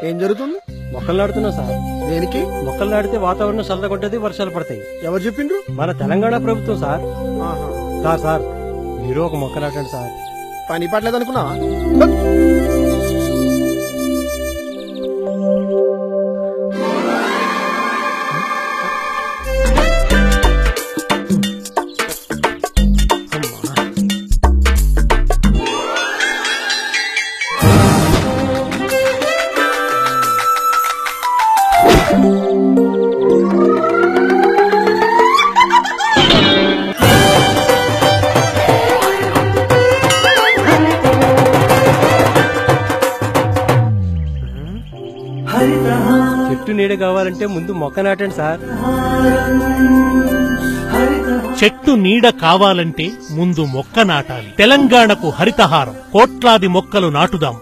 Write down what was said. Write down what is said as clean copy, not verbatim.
ఏం జరుగుతుంది? మొక్కలు నాడుతున్నా సార్. దేనికి? మొక్కలు నాటితే వాతావరణం చల్లగొంటది, వర్షాలు పడతాయి. ఎవరు చెప్పిండ్రు? మన తెలంగాణ ప్రభుత్వం సార్. ఆహా. సార్ సార్ మీరు ఒక మొక్క నాటండి సార్. పని పట్టలేదు అనుకున్నావా? చెట్టు నీడ కావాలంటే ముందు మొక్క నాటండి సార్. చెట్టు నీడ కావాలంటే ముందు మొక్క నాటాలి. తెలంగాణకు హరితహారం, కోట్లాది మొక్కలు నాటుదాం.